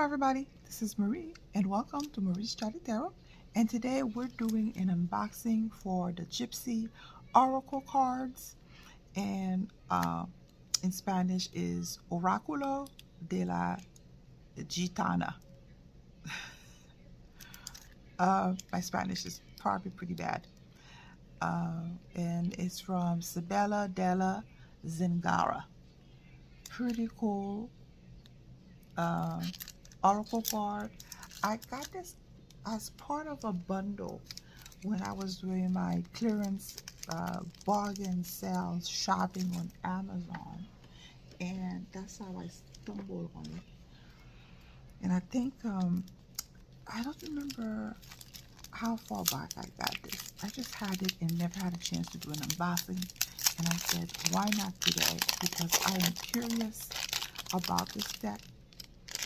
everybody, this is Marie and welcome to Marie's Chatty Tarot, and today we're doing an unboxing for the Gypsy Oracle cards, and in Spanish is Oráculo de la Gitana. My Spanish is probably pretty bad, and it's from Sabella della Zingara. Pretty cool oracle card. I got this as part of a bundle when I was doing my clearance bargain sales shopping on Amazon, and that's how I stumbled on it. And I think I don't remember how far back I got this. I just had it and never had a chance to do an unboxing, and I said, why not today? Because I am curious about this deck.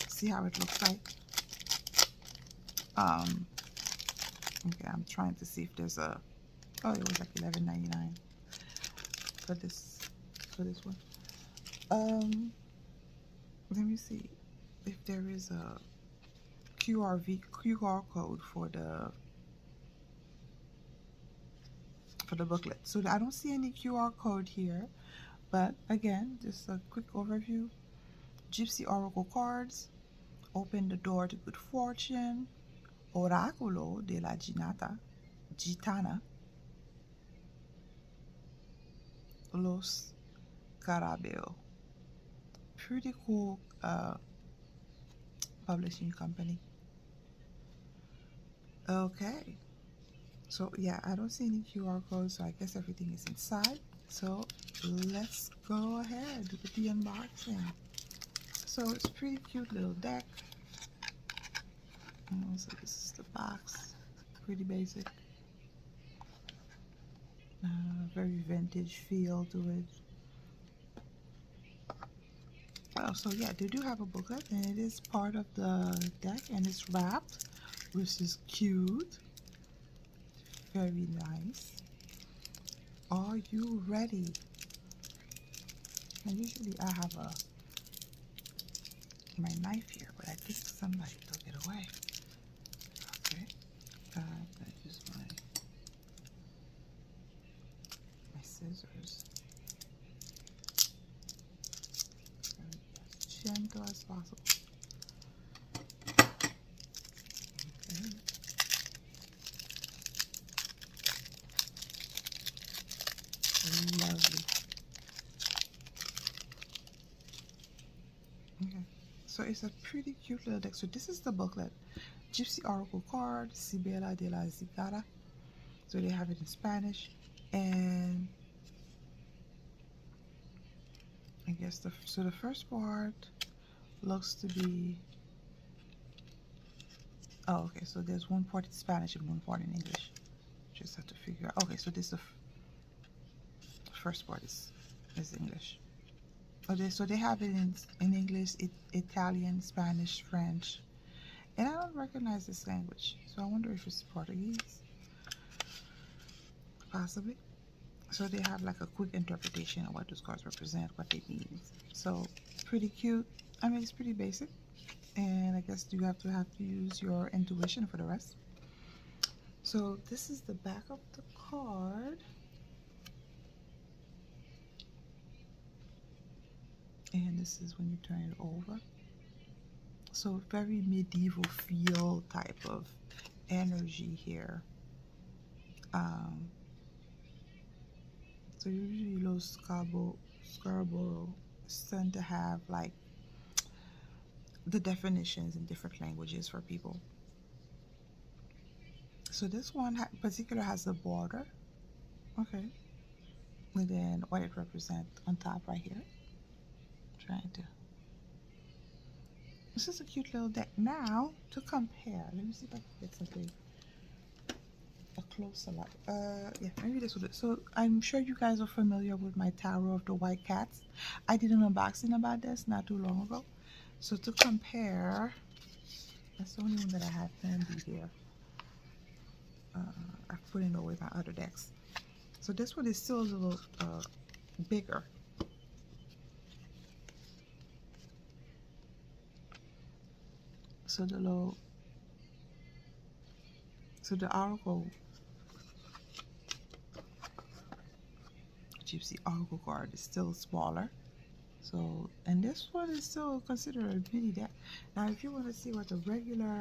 See how it looks like. Okay, I'm trying to see if there's a, oh, it was like $11.99 for this one. Let me see if there is a QR code for the booklet. So I don't see any QR code here, but again, just a quick overview. Gypsy Oracle cards open the door to good fortune. Oráculo de la Gitana. Los Carabeos. Pretty cool publishing company. Okay. So yeah, I don't see any QR codes, so I guess everything is inside. So let's go ahead with the unboxing. So it's a pretty cute little deck. So this is the box, pretty basic, very vintage feel to it. Oh, so yeah, they do have a booklet, and it is part of the deck, and it's wrapped, which is cute, very nice. Are you ready? And usually I have my knife here, but I think somebody took it away. Okay, I use my scissors. As gentle as possible. Okay. Lovely. Okay, so it's a pretty cute little deck. So this is the booklet. Gypsy Oracle card, Sabella de la Zingara. So they have it in Spanish, and I guess the first part looks to be, oh, okay, so there's one part in Spanish and one part in English. Just have to figure out. Okay, so this the first part is English. Okay, so they have it in English, Italian, Spanish, French, and I don't recognize this language, so I wonder if it's Portuguese, possibly. So they have like a quick interpretation of what those cards represent, what they mean. So pretty cute. I mean, it's pretty basic, and I guess you have to use your intuition for the rest. So this is the back of the card, and this is when you turn it over. So very medieval feel type of energy here. So usually those Scarborough tend to have like the definitions in different languages for people. So this one in particular has a border, okay, and then what it represents on top right here. This is a cute little deck. Now to compare, let me see if I can get something a closer look. Yeah, maybe this will do. So I'm sure you guys are familiar with my Tarot of the White Cats. I did an unboxing about this not too long ago. So to compare, that's the only one that I have handy here. I've put in away my other decks. So this one is still a little bigger. So the little, so the oracle, Gypsy oracle card is still smaller. So, and this one is still considered a mini deck. Now, if you want to see what the regular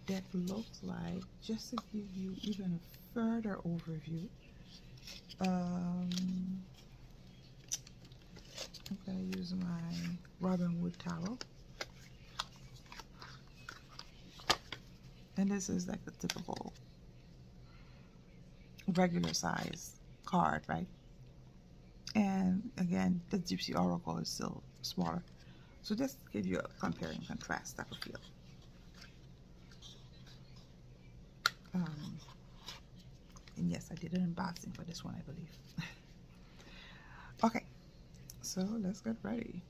deck looks like, just to give you even a further overview, I'm going to use my Robin Wood Tarot. And this is like the typical regular size card, right? And again, the Gypsy Oracle is still smaller. So just to give you a compare and contrast type of feel. And yes, I did an unboxing for this one, I believe. Okay, so let's get ready.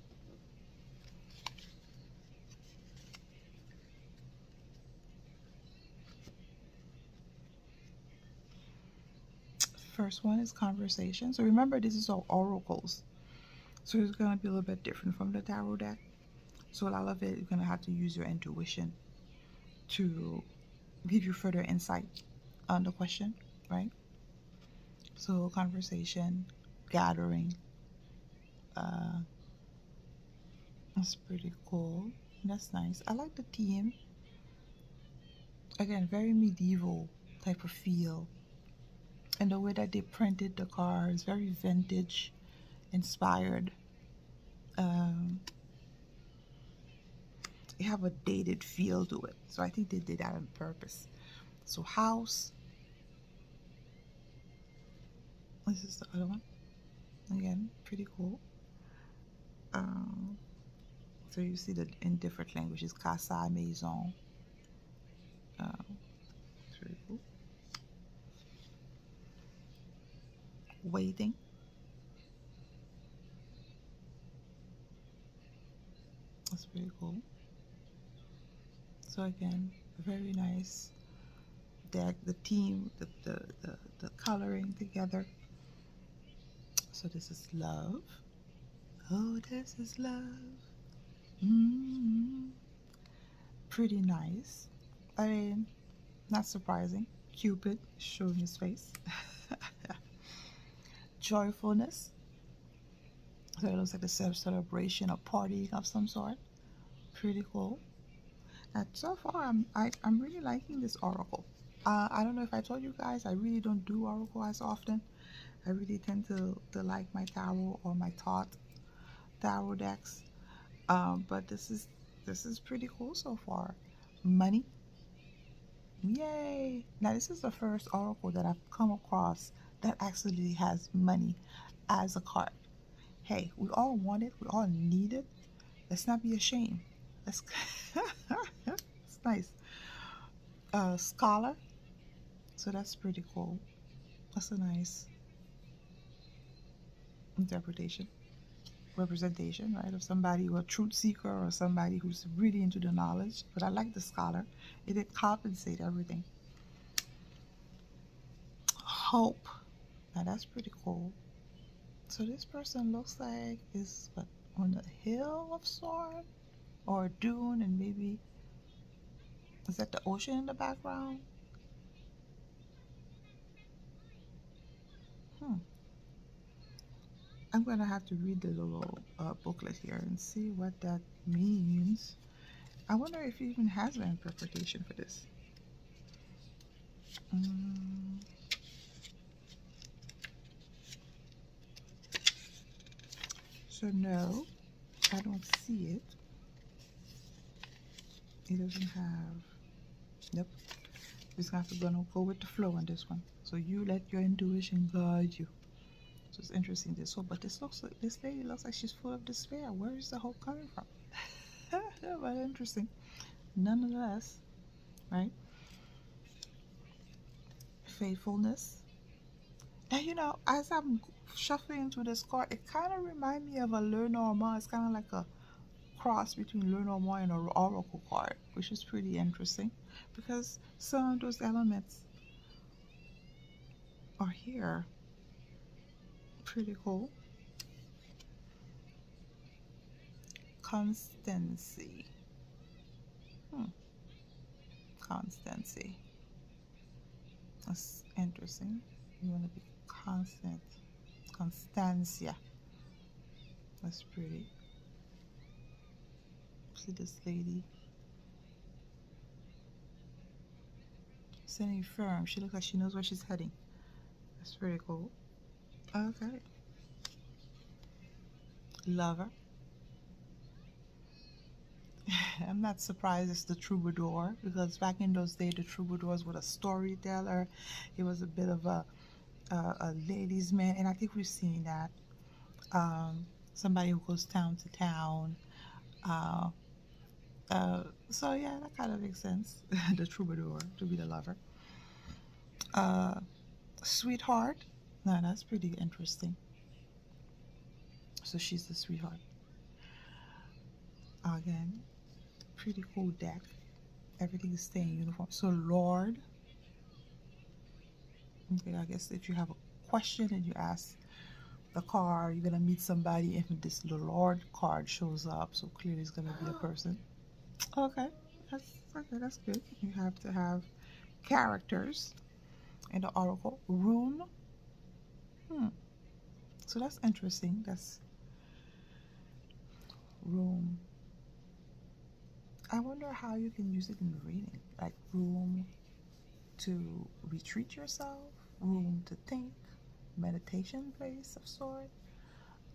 First one is conversation. So remember, this is all oracles. So it's going to be a little bit different from the tarot deck. So a lot of it, you're going to have to use your intuition to give you further insight on the question, right? So conversation, gathering, that's pretty cool. That's nice. I like the theme. Again, very medieval type of feel. And the way that they printed the cards, very vintage inspired. They have a dated feel to it. So I think they did that on purpose. So house. This is the other one. Again, pretty cool. So you see that in different languages, casa, maison. It's really cool. Waiting. That's pretty cool. So again, very nice deck. The theme, the coloring together. So this is love. Oh, this is love. Pretty nice. I mean, not surprising. Cupid showing his face. Joyfulness. So it looks like a celebration, a party of some sort. Pretty cool. And so far, I'm really liking this oracle. I don't know if I told you guys, I really don't do oracle as often. I really tend to like my tarot or my tarot decks. But this is pretty cool so far. Money. Yay! Now this is the first oracle that I've come across that actually has money as a card. Hey, we all want it. We all need it. Let's not be ashamed. Let's. It's nice. Scholar. So that's pretty cool. That's a nice interpretation, representation, right, of somebody who a truth seeker or somebody who's really into the knowledge. But I like the scholar. It did compensate everything. Hope. Now that's pretty cool. So this person looks like is what, on a hill of sort or a dune, and maybe is that the ocean in the background? I'm gonna have to read the little booklet here and see what that means. I wonder if he even has an interpretation for this. So no, I don't see it. It doesn't have. Nope. Just gonna have to go with the flow on this one. So you let your intuition guide you. So it's interesting this whole, but this lady looks like she's full of despair. Where is the hope coming from? But interesting, nonetheless, right? Faithfulness. Now as I'm shuffling through this card, it kind of reminds me of a Lenormand. It's kind of like a cross between Lenormand and an oracle card, which is pretty interesting because some of those elements are here. Pretty cool. Constancy. Constancy. That's interesting. You want to be constant. Constancia. That's pretty. See this lady. Standing firm. She looks like she knows where she's heading. That's pretty cool. Okay. Lover. I'm not surprised it's the troubadour, because back in those days the troubadours were a storyteller. He was a bit of a ladies' man, and I think we've seen that. Somebody who goes town to town. Uh, so yeah, that kind of makes sense. The troubadour to be the lover. Sweetheart. No, that's pretty interesting. So she's the sweetheart. Again, pretty cool deck. Everything is staying uniform. So Lord. Okay, I guess if you have a question and you ask the card, you're gonna meet somebody, and this Lord card shows up, so clearly it's gonna be a person. Okay, that's good. You have to have characters in the oracle. Room. So that's interesting. That's room. I wonder how you can use it in reading, like room to retreat yourself, room to think, meditation place of sort.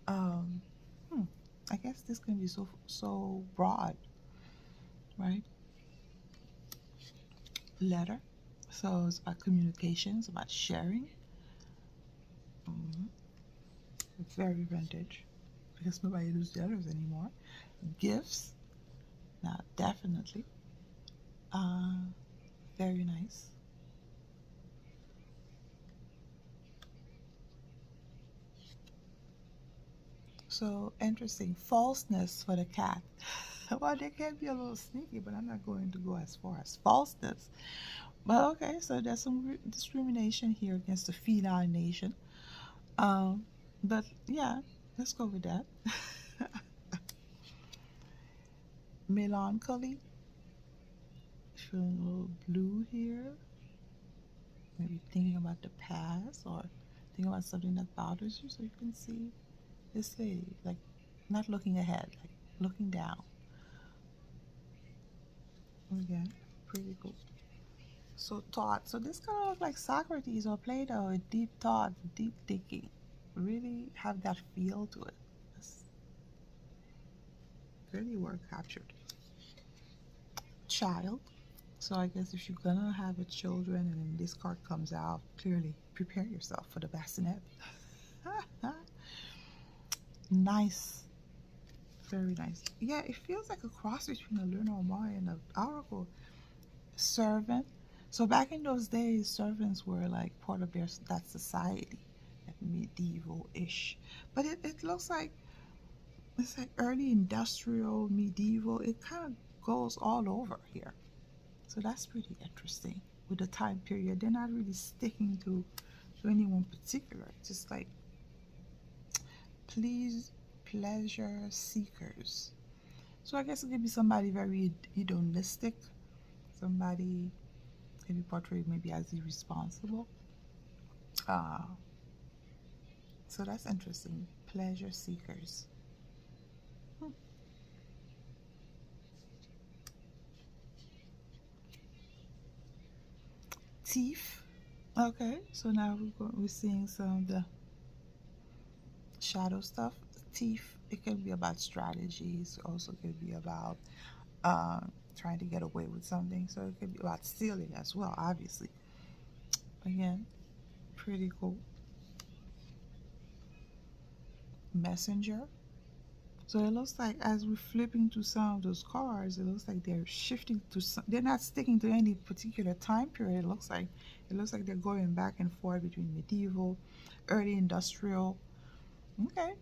I guess this can be so broad, right? Letter. So it's about communications, about sharing. Very vintage, because nobody uses letters anymore. Gifts. Now, definitely. Very nice. So interesting. Falseness for the cat. Well, they can be a little sneaky, but I'm not going to go as far as falseness. But okay, so there's some discrimination here against the feline nation. But yeah, let's go with that. Melancholy. Feeling a little blue here. Maybe thinking about the past, or thinking about something that bothers you. So you can see this lady, like not looking ahead, like looking down. Again, pretty cool. So thought. So this kind of looks like Socrates or Plato, a deep thought, deep thinking. Really have that feel to it. That's really well captured. Child. So I guess if you're gonna have a children and then this card comes out, clearly prepare yourself for the bassinet. Nice. Very nice. Yeah, it feels like a cross between a Lenormand and an oracle. Servant. So back in those days, servants were like part of that society, like medieval-ish. But it looks like it's like early industrial, medieval. It kind of goes all over here. So that's pretty interesting. With the time period, they're not really sticking to anyone particular. It's just like pleasure seekers. So I guess it could be somebody very hedonistic. Somebody can be portrayed maybe as irresponsible. So that's interesting. Pleasure seekers. Thief. Okay, so now we're seeing some of the shadow stuff. Thief. It can be about strategies. Also, could be about trying to get away with something. So it could be about stealing as well. Obviously. Again, pretty cool. Messenger. So it looks like as we're flipping to some of those cards, it looks like they're shifting to some, they're not sticking to any particular time period. It looks like they're going back and forth between medieval, early industrial. Okay.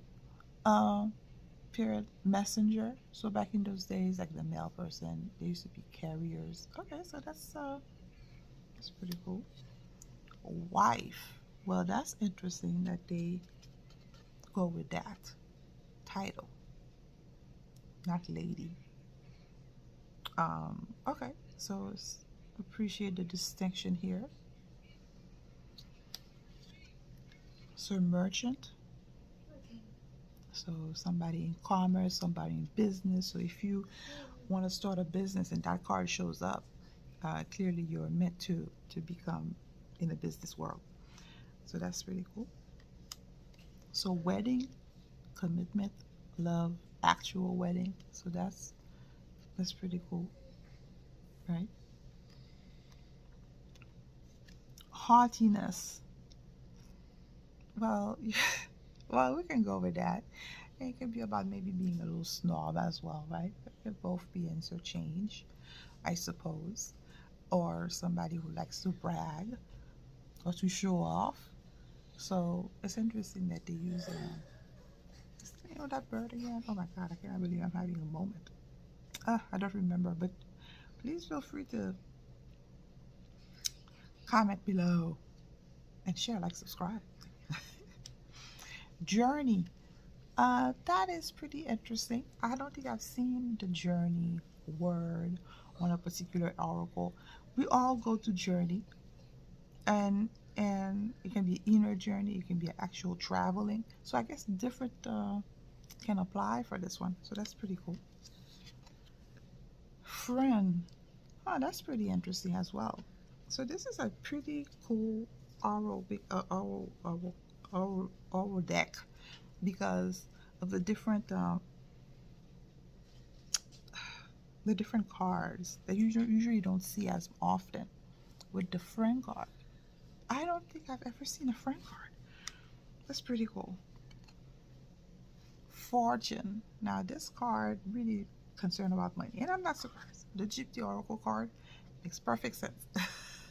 Period. Messenger. So back in those days, like the mail person, they used to be carriers. Okay, so that's pretty cool. Wife. Well, that's interesting that they go with that title, not lady. Okay, so appreciate the distinction here. So merchant, so somebody in commerce, somebody in business. So if you want to start a business and that card shows up, clearly you're meant to become in the business world. So that's pretty cool. So wedding, commitment, love, actual wedding. So that's pretty cool, right? Haughtiness. Well, well, we can go with that. It can be about maybe being a little snob as well, right? It could both be interchange, I suppose. Or somebody who likes to brag or to show off. So it's interesting that they use that bird again. Oh my God, I can't believe I'm having a moment. I don't remember, but please feel free to comment below and share, like, subscribe. Journey. That is pretty interesting. I don't think I've seen the journey word on a particular oracle. We all go to journey, and it can be inner journey, it can be actual traveling. So I guess different can apply for this one. So that's pretty cool. Friend. Oh, that's pretty interesting as well. So this is a pretty cool oral deck because of the different cards that usually don't see as often. With the friend card, I don't think I've ever seen a friend card. That's pretty cool. Fortune. Now this card really concerned about money, and I'm not surprised. The Gypsy Oracle card makes perfect sense.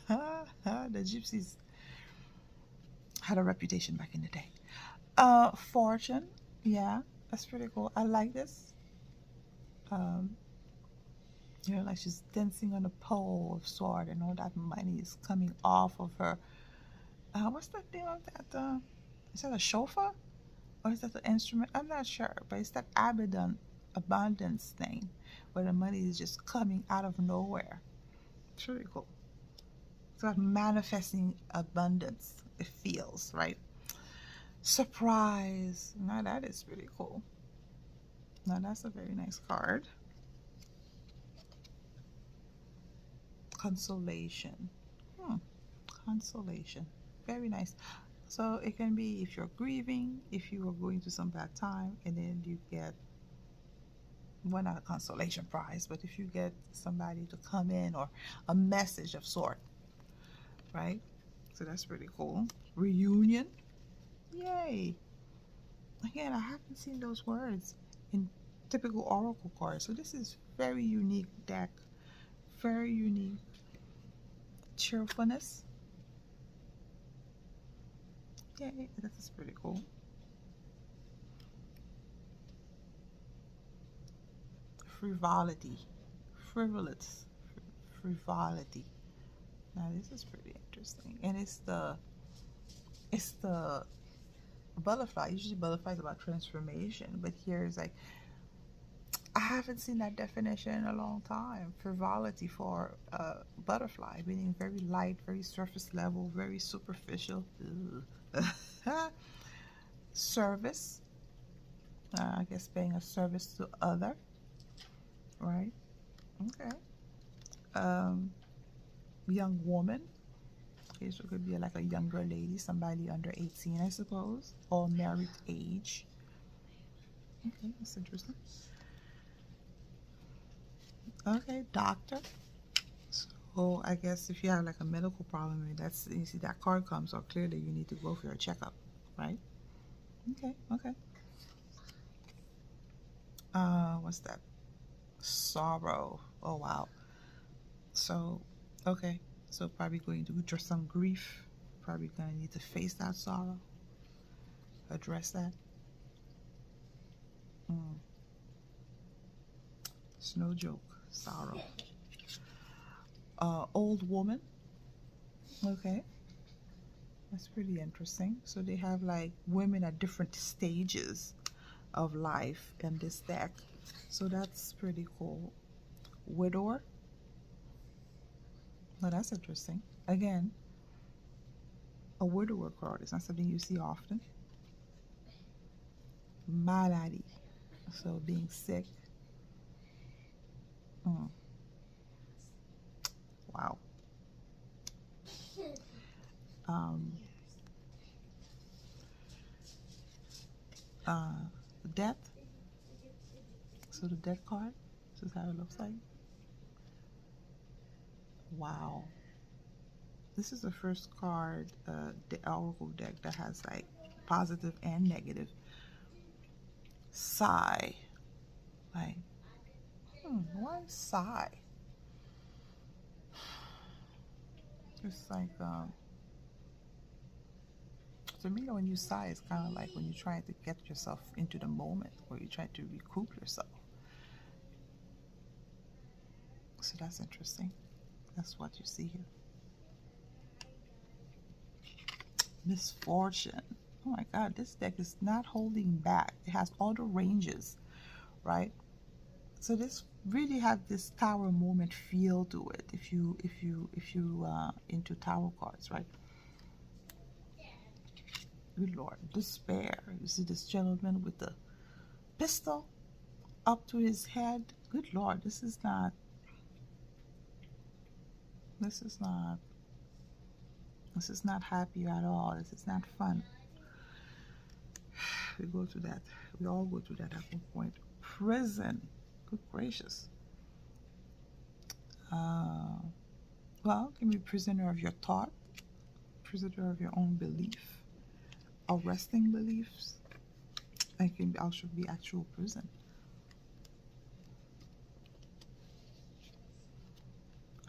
The Gypsies had a reputation back in the day. Fortune. Yeah, that's pretty cool. I like this. Um, like she's dancing on a pole of sword, and all that money is coming off of her. What's the name of that? Is that a shofar? Or is that the instrument? I'm not sure, but it's that abundance thing where the money is just coming out of nowhere. It's really cool. It's about manifesting abundance. It feels, right? Surprise. Now that is pretty cool. Now that's a very nice card. Consolation. Consolation. Very nice. So it can be if you're grieving, if you are going through some bad time, and then you get, well, not a consolation prize, but if you get somebody to come in or a message of sort, right? So that's pretty cool. Reunion. Yay. Again, I haven't seen those words in typical oracle cards. So this is very unique deck. Very unique. Cheerfulness. Yay, that's pretty cool. Frivolity. Frivolous. Frivolity. Now this is pretty interesting. And it's the butterfly. Usually butterfly is about transformation, but here is like, I haven't seen that definition in a long time. Frivolity for butterfly, meaning very light, very surface level, very superficial. Service, I guess paying a service to other, right? Okay. Young woman. Okay, so it could be like a younger lady, somebody under 18, I suppose, or married age. Okay, that's interesting. Okay, doctor. So I guess if you have like a medical problem, that's, you see that card comes, so clearly you need to go for your checkup, right? Okay, okay. What's that? Sorrow. Oh wow. So, okay. So probably going through some grief. Probably gonna need to face that sorrow. Address that. It's no joke. Sorrow. Old woman. Okay. That's pretty interesting. So they have like women at different stages of life in this deck. So that's pretty cool. Widower. Well, that's interesting. Again, a widower card is not something you see often. Malady. So being sick. Mm. Wow. Um, uh, Death. So the death card. This is how it looks like. Wow. This is the first card, the Oracle deck that has like positive and negative. Sigh. Like, why sigh? It's like, to me, when you sigh, it's kind of like when you're trying to get yourself into the moment or you try to recoup yourself. So that's interesting. That's what you see here. Misfortune. Oh my God, this deck is not holding back. It has all the ranges, right? So this really have this tower moment feel to it. If you into tower cards, right? Good Lord, despair. You see this gentleman with the pistol up to his head. Good Lord, this is not happy at all. This is not fun. We go through that. We all go through that at one point. Prison. Good gracious. Well, can be prisoner of your thought, prisoner of your own belief, arresting beliefs. It can also be actual prison.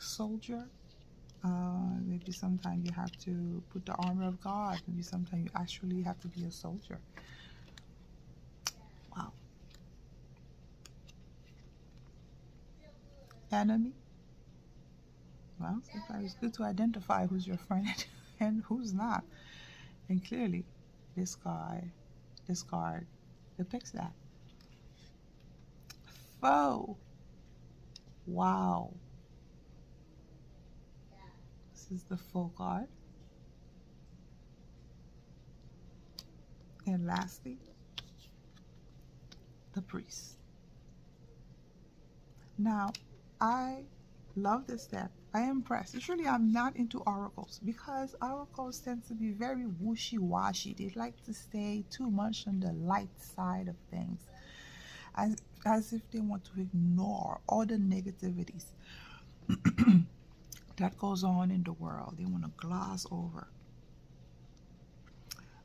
Soldier. Maybe sometimes you have to put the armor of God. Maybe sometimes you actually have to be a soldier. Wow. Enemy. Well, sometimes it's good to identify who's your friend and who's not. And clearly, this card depicts that. Foe. Wow. This is the foe card. And lastly, the priest. Now, I love this deck. I am impressed. Usually I'm not into oracles because oracles tend to be very wishy-washy. They like to stay too much on the light side of things, as if they want to ignore all the negativities that goes on in the world. They want to gloss over.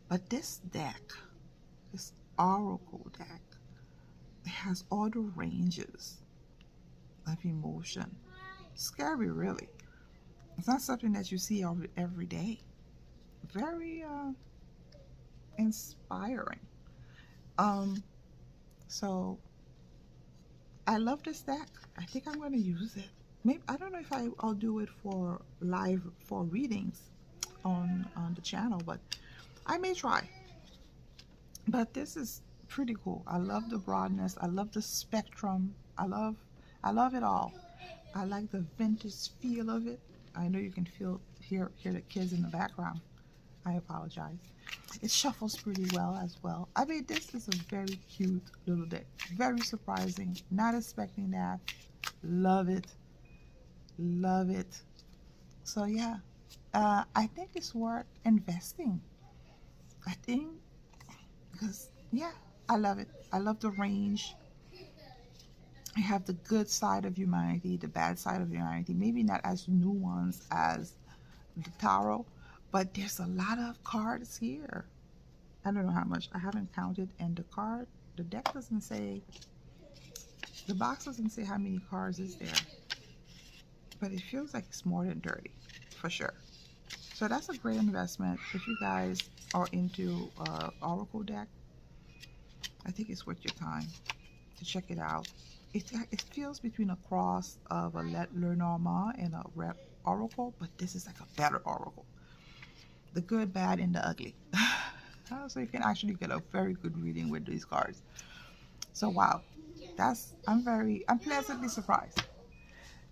But this deck, this oracle deck, it has all the ranges of emotion. Scary, really. It's not something that you see every day. Very inspiring. So I love this deck. I think I'm going to use it. Maybe I don't know if I'll do it for live for readings on the channel, but I may try. But this is pretty cool. I love the broadness. I love the spectrum. I love it all. I like the vintage feel of it. I know you can hear the kids in the background. I apologize. It shuffles pretty well as well. I mean, this is a very cute little deck. Very surprising. Not expecting that. Love it. Love it. So yeah, I think it's worth investing. I think because yeah, I love it. I love the range. I have the good side of humanity, the bad side of humanity. Maybe not as nuanced as the tarot, but there's a lot of cards here. I don't know how much. I haven't counted, and the deck doesn't say, the box doesn't say how many cards is there, but it feels like it's more than 30 for sure. So that's a great investment if you guys are into oracle deck. I think it's worth your time to check it out. It feels between a cross of a Lenormand and a oracle, but this is like a better oracle. The good, bad, and the ugly. So you can actually get a very good reading with these cards. So wow, I'm pleasantly surprised.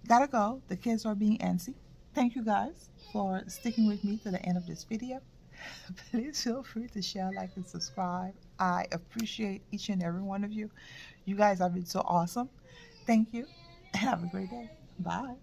Gotta go. The kids are being antsy. Thank you guys for sticking with me to the end of this video. Please feel free to share, like, and subscribe. I appreciate each and every one of you. You guys have been so awesome. Thank you, and have a great day. Bye.